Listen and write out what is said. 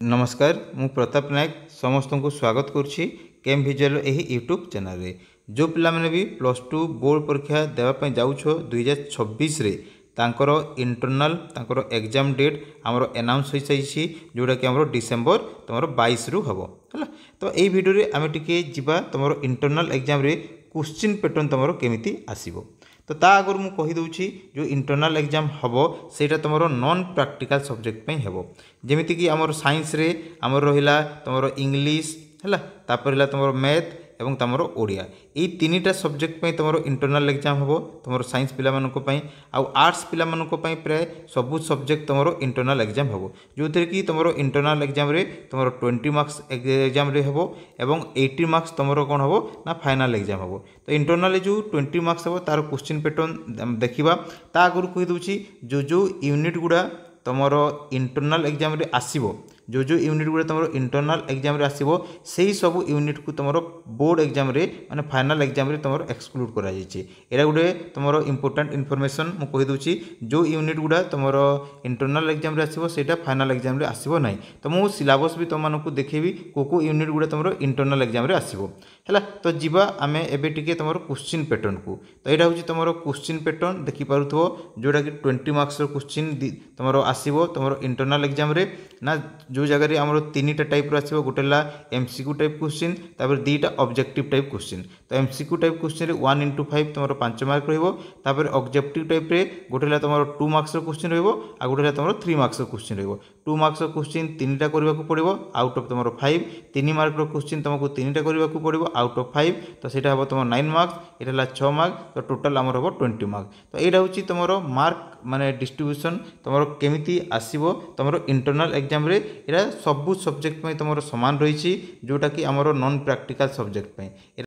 नमस्कार मु प्रताप नायक समस्त को स्वागत करुच्ची केम भिजुअल यही यूट्यूब चैनल रे जो पिला माने भी प्लस टू बोर्ड परीक्षा देवाई जाऊछ 2026 रे तांकर इंटरनल तांकर एग्जाम डेट आमर अनाउंस हो सारी जोटा कि आमर डिसेम्बर तुम 22 रु हम है। तो यही भिडियो रे आमे टिके जिबा तुम इंटरनल एग्जाम रे क्वेश्चन पैटर्न तुम केमिति आसीबो। तो ता आगर मु कहि दउछि जो इंटरनल एग्जाम हबो सेटा तुमरो नॉन प्रैक्टिकल सब्जेक्ट पई हेबो। जेमिति कि हमर साइंस रे हमर रहिला तुमरो इंग्लिश हैला तापर रहिला तुमरो मैथ एवं तुमरो ओडिया ई तीनटा सब्जेक्ट पई तुमरो इंटरनल एग्जाम हबो। तुमरो साइंस पिला मानको पई आ आर्ट्स पिला मानको पई प्राय सब सब्जेक्ट तुमरो इंटरनल एग्जाम हबो जोथि कि तुमरो इंटरनल एग्जाम रे तुमरो 20 मार्क्स एग्जाम रे हबो एवं 80 मार्क्स तुमरो कोन हबो ना फाइनल एग्जाम हबो। तो इंटरनल जो 20 मार्क्स हबो तार क्वेश्चन पैटर्न देखिबा। ता आगुर कहि दउछि जो यूनिट गुडा तुमरो इंटरनल एग्जाम रे आसीबो जो यूनिट गुडा तुमरो इंटरनल एग्जाम रे आसीबो सेही सब यूनिट को तुमरो बोर्ड एग्जाम रे माने फाइनल एग्जाम रे तुमरो एक्सक्लूड करा जायछि। एरा गुडे तुमरो इंपोर्टेंट इन्फॉर्मेशन मु कहि दउछि जो यूनिट गुडा तुमरो इंटरनल एग्जाम रे आसीबो सेटा फाइनल एग्जाम रे आसीबो नै। तो मु सिलेबस भी तुम मानकु देखेबी को यूनिट गुडा तुमरो इंटरनल एग्जाम रे आसीबो हैला। तो जिबा आमे एबे टिके तुमरो क्वेश्चन पैटर्न को। तो एटा होछि तुमरो क्वेश्चन पैटर्न देखि पारुथबो जोटा कि 20 मार्क्स रो क्वेश्चन तुमरो आसीबो तुमरो इंटरनल एग्जाम रे ना जो जगह रे हमरो तीनटा टाइप रो आसीबो। गोटेला एमसीक्यू टाइप क्वेश्चन तापर दीटा ऑब्जेक्टिव टाइप क्वेश्चन। तो एमसीक्यू टाइप क्वेश्चन रे 1 into 5 तुमरो 5 मार्क रहइबो। तापर ऑब्जेक्टिव टाइप रे गोटेला तुमरो 2 मार्क्स रो क्वेश्चन रहइबो आ गोटेला तुमरो 3 मार्क्स रो क्वेश्चन रहइबो। 2 मार्क्स रो क्वेश्चन तीनटा करबा को पड़िबो आउट ऑफ तुमरो 5। 3 मार्क रो क्वेश्चन तुमको तीनटा करबा को पड़िबो आउट ऑफ 5। तो सेटा हबो तुम 9 मार्क्स एटाला 6 मार्क। तो टोटल हमर हबो 20 मार्क। तो एटा होची तुमरो मार्क माने डिस्ट्रीब्यूशन तुमरो केमिति आसीबो तुमरो इंटरनल एग्जाम रे। एरा सब सब्जेक्ट में तुमरो समान रही जोटा कि आमर नॉन प्रैक्टिकल सब्जेक्ट पे।